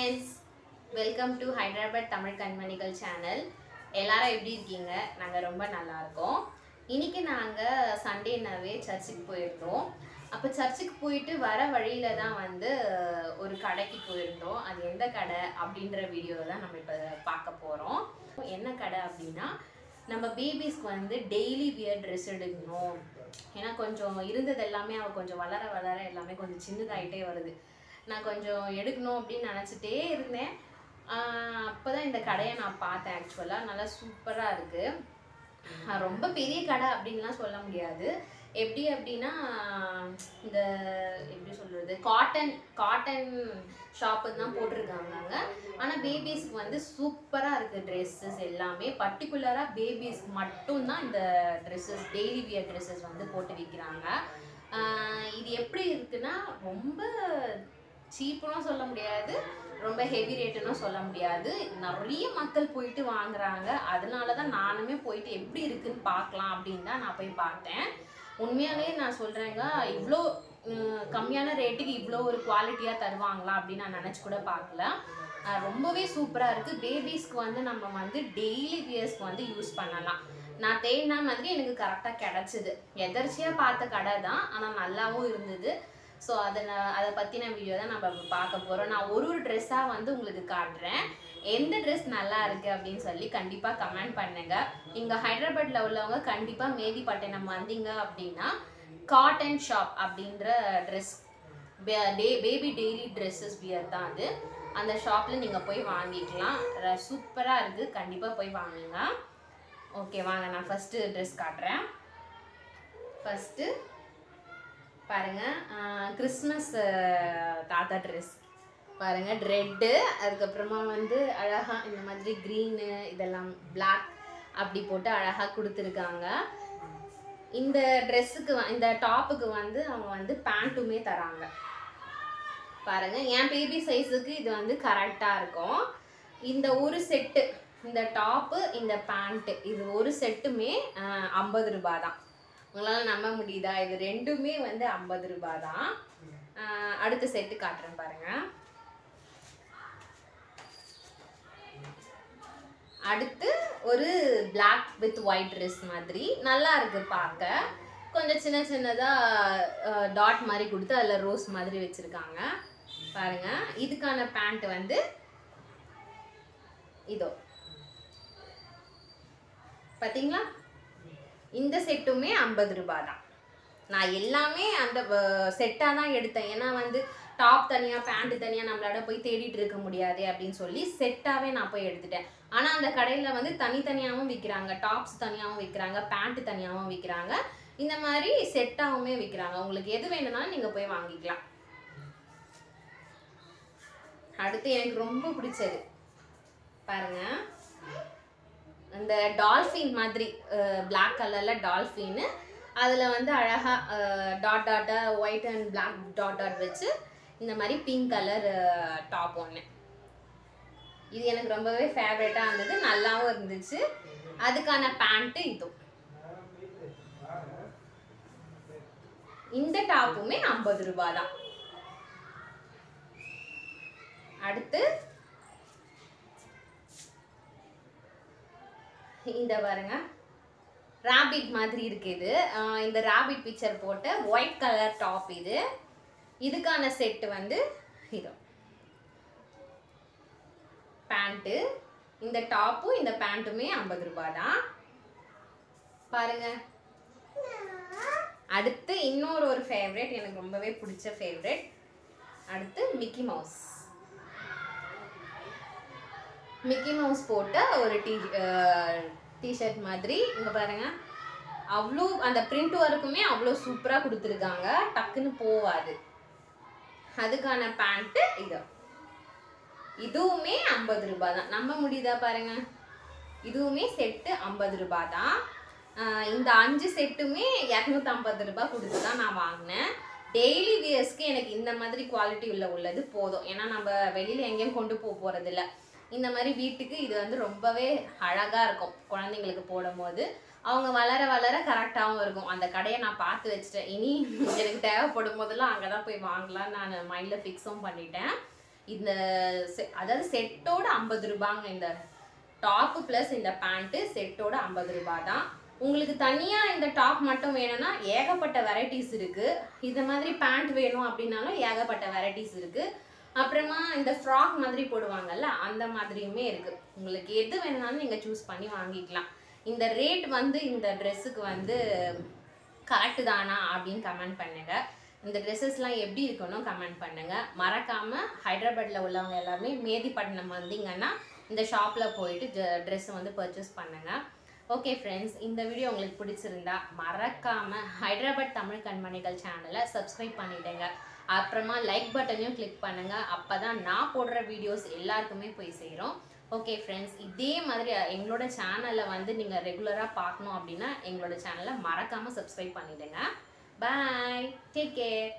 friends, welcome to Hyderabad Tamil Kanmanigal channel. எல்லாரும் எப்படி இருக்கீங்க? நாங்க ரொம்ப நல்லா இருக்கோம். இன்னைக்கு நாங்க சண்டேனாவே சர்ச்சுக்கு போயிருந்தோம். அப்ப சர்ச்சுக்கு போயிட்டு வர வழியில தான் வந்து ஒரு கடைக்கு போயிருந்தோம். அது எந்த கடை அப்படின்ற வீடியோ தான் நம்ம இப்ப பார்க்க போறோம். என்ன கடை அப்படின்னா நம்ம பேபிஸ்க்கு வந்து டெய்லி வியர் ட்ரெஸ் எடுக்கணும். ஏன்னா கொஞ்சம் இருந்தது எல்லாமே அவ கொஞ்சம் வளர வளர எல்லாமே கொஞ்சம் சின்னதாயிட்டே வருது. நான் கொஞ்சம் எடுக்கணும் அப்படின்னு நினச்சிட்டே இருந்தேன். அப்போ தான் இந்த கடையை நான் பார்த்தேன். ஆக்சுவலாக நல்லா சூப்பராக இருக்குது. ரொம்ப பெரிய கடை அப்படின்லாம் சொல்ல முடியாது. எப்படி அப்படின்னா இந்த எப்படி சொல்கிறது காட்டன் ஷாப்புன்னு தான் போட்டிருக்காங்க. ஆனால் பேபிஸ்க்கு வந்து சூப்பராக இருக்குது ட்ரெஸ்ஸஸ் எல்லாமே. பர்டிகுலராக பேபிஸ்க்கு மட்டும்தான் இந்த ட்ரெஸ்ஸஸ் டெய்லி வியர் ட்ரெஸ்ஸஸ் வந்து போட்டு விற்கிறாங்க. இது எப்படி இருக்குன்னா ரொம்ப சீப்புன்னு சொல்ல முடியாது, ரொம்ப ஹெவி ரேட்டுன்னு சொல்ல முடியாது. நிறைய மக்கள் போயிட்டு வாங்குறாங்க. அதனால தான் நானுமே போயிட்டு எப்படி இருக்குன்னு பார்க்கலாம் அப்படின்னு தான் நான் போய் பார்த்தேன். உண்மையாலே நான் சொல்கிறேங்க, இவ்வளோ கம்மியான ரேட்டுக்கு இவ்வளோ ஒரு குவாலிட்டியாக தருவாங்களா அப்படின்னு நான் நினச்சி கூட பார்க்கல. ரொம்பவே சூப்பராக இருக்குது. பேபிஸ்க்கு வந்து நம்ம வந்து டெய்லி வியர்ஸ்க்கு வந்து யூஸ் பண்ணலாம். நான் தேடின மாதிரி எனக்கு கரெக்டாக கிடச்சிது. எதர்ச்சியாக பார்த்த கடை தான், ஆனால் நல்லாவும் இருந்தது. ஸோ அதை பற்றின வீடியோ தான் நம்ம பார்க்க போகிறோம். நான் ஒரு ட்ரெஸ்ஸாக வந்து உங்களுக்கு காட்டுறேன். எந்த ட்ரெஸ் நல்லா இருக்குது அப்படின்னு சொல்லி கண்டிப்பாக கமெண்ட் பண்ணுங்கள். இங்கே ஹைதராபாத்தில் உள்ளவங்க கண்டிப்பாக மேதிப்பட்டினம் வந்தீங்க அப்படின்னா காட்டன் ஷாப் அப்படின்ற dress baby daily dresses wear தான் அது. அந்த ஷாப்பில் நீங்கள் போய் வாங்கிக்கலாம். சூப்பராக இருக்குது, கண்டிப்பாக போய் வாங்குங்க. ஓகே வாங்க, நான் ஃபஸ்ட்டு ட்ரெஸ் காட்டுறேன். ஃபஸ்ட்டு பாருங்கள், கிறிஸ்மஸ் தாத்தா ட்ரெஸ் பாருங்கள், ரெட்டு. அதுக்கப்புறமா வந்து அழகாக இந்த மாதிரி க்ரீனு இதெல்லாம் பிளாக் அப்படி போட்டு அழகாக கொடுத்துருக்காங்க. இந்த ட்ரெஸ்ஸுக்கு இந்த டாப்புக்கு வந்து அவங்க வந்து பேண்ட்டுமே தராங்க. பாருங்கள், என் பேபி சைஸுக்கு இது வந்து கரெக்டாக இருக்கும். இந்த ஒரு செட்டு, இந்த டாப்பு இந்த பேண்ட்டு, இது ஒரு செட்டுமே 50 ரூபாய் தான். உங்களால் நம்ப முடியுதா? இது ரெண்டுமே வந்து 50 ரூபாய் தான். அடுத்த செட்டு காட்டுறேன் பாருங்க. அடுத்து ஒரு பிளாக் வித் ஒயிட் ட்ரெஸ் மாதிரி நல்லா இருக்கு பார்க்க. கொஞ்சம் சின்ன சின்னதாக டாட் மாதிரி கொடுத்து அதில் ரோஸ் மாதிரி வச்சுருக்காங்க பாருங்க. இதுக்கான பேண்ட் வந்து இதோ பார்த்தீங்களா? இந்த செட்டுமே 50 ரூபாய் தான். நான் எல்லாமே அந்த செட்டாக தான் எடுத்தேன். ஏன்னா வந்து டாப் தனியாக பேண்ட்டு தனியாக நம்மளால போய் தேடிட்டு இருக்க முடியாது அப்படின்னு சொல்லி செட்டாகவே நான் போய் எடுத்துட்டேன். ஆனால் அந்த கடையில் வந்து தனித்தனியாகவும் விற்கிறாங்க. டாப்ஸ் தனியாகவும் விற்கிறாங்க, பேண்ட்டு தனியாகவும் விற்கிறாங்க, இந்த மாதிரி செட்டாகவுமே விற்கிறாங்க. உங்களுக்கு எது வேணும்னாலும் நீங்கள் போய் வாங்கிக்கலாம். அடுத்து எனக்கு ரொம்ப பிடிச்சது பாருங்க, இந்த டால்ஃபின் மாதிரி பிளாக் கலரில் டால்ஃபின்னு, அதில் வந்து அழகாக டாட் டாட்டாக white and black dot dot வச்சு இந்த மாதிரி பிங்க் கலர் டாப் ஒன்று. இது எனக்கு ரொம்பவே ஃபேவரட்டாக இருந்தது, நல்லாவும் இருந்துச்சு. அதுக்கான பேண்ட்டு இது. இந்த டாப்புமே 50 ரூபாய் தான். அடுத்து இந்த பாருங்க, ராபிட் மாதிரி இருக்குது. இந்த ராபிட் பிக்சர் போட்ட ஒயிட் கலர் டாப் இது. இதுக்கான செட்டு வந்து இது பேண்ட்டு, இந்த டாப்பும் இந்த பேண்ட்டுமே 50 ரூபாய் தான் பாருங்க. அடுத்து இன்னொரு ஃபேவரட், எனக்கு ரொம்பவே பிடிச்ச ஃபேவரட். அடுத்து மிக்கி மவுஸ் போட்ட ஒரு டிஷர்ட் மாதிரி. இங்கே பாருங்க, அவ்வளோ அந்த பிரிண்ட் ஒர்க்குமே அவ்வளோ சூப்பராக கொடுத்துருக்காங்க, டக்குன்னு போவாது. அதுக்கான பேண்ட்டு இதுவுமே 50 ரூபாய் தான். நம்ப முடியுதா பாருங்க, இதுவுமே செட்டு 50 ரூபாய் தான். இந்த 5 செட்டுமே 250 ரூபாய் கொடுத்து தான் நான் வாங்கினேன். டெய்லி வியர்ஸ்க்கு எனக்கு இந்த மாதிரி குவாலிட்டி உள்ளது போதும். ஏன்னா நம்ம வெளியில் எங்கேயும் கொண்டு போகிறதில்ல. இந்த மாதிரி வீட்டுக்கு இது வந்து ரொம்பவே அழகாக இருக்கும். குழந்தைங்களுக்கு போடும் போது அவங்க வளர வளர கரெக்டாகவும் இருக்கும். அந்த கடையை நான் பார்த்து வச்சுட்டேன். இனி எனக்கு தேவைப்படும் போதெல்லாம் அங்கே தான் போய் வாங்கலாம் நான் மைண்டில் ஃபிக்ஸும் பண்ணிட்டேன். இந்த அதாவது செட்டோட 50 ரூபாங்க. இந்த டாப்பு ப்ளஸ் இந்த பேண்ட்டு செட்டோட 50 ரூபாய் தான். உங்களுக்கு தனியாக இந்த டாப் மட்டும் வேணும்னா ஏகப்பட்ட வெரைட்டிஸ் இருக்குது. இந்த மாதிரி பேண்ட் வேணும் அப்படின்னாலும் ஏகப்பட்ட வெரைட்டிஸ் இருக்குது. அப்புறமா இந்த ஃப்ராக் மாதிரி போடுவாங்கல்ல அந்த மாதிரியுமே இருக்குது. உங்களுக்கு எது வேணும்னாலும் நீங்கள் சூஸ் பண்ணி வாங்கிக்கலாம். இந்த ரேட் வந்து இந்த ட்ரெஸ்ஸுக்கு வந்து கரெக்டு தானா அப்படின்னு கமெண்ட் பண்ணுங்கள். இந்த ட்ரெஸ்ஸஸ்லாம் எப்படி இருக்கணும் கமெண்ட் பண்ணுங்கள். மறக்காமல் ஹைதராபாத்தில் உள்ளவங்க எல்லாமே மேதிப்பட்டினம் வந்தீங்கன்னா இந்த ஷாப்பில் போயிட்டு ட்ரெஸ்ஸை வந்து பர்ச்சேஸ் பண்ணுங்கள். ஓகே ஃப்ரெண்ட்ஸ், இந்த வீடியோ உங்களுக்கு பிடிச்சிருந்தா மறக்காமல் ஹைதராபாத் தமிழ் கண்மணிகள் சேனலை சப்ஸ்கிரைப் பண்ணிவிடுங்க. அப்புறமா லைக் பட்டனையும் கிளிக் பண்ணுங்கள். அப்போ தான் நான் போடுற வீடியோஸ் எல்லாருக்குமே போய் சேரும். ஓகே ஃப்ரெண்ட்ஸ், இதே மாதிரி எங்களோட சேனலை வந்து நீங்கள் ரெகுலராக பார்க்கணும் அப்படின்னா எங்களோட சேனலை மறக்காமல் சப்ஸ்கிரைப் பண்ணிவிடுங்க. பாய், டேக் கேர்.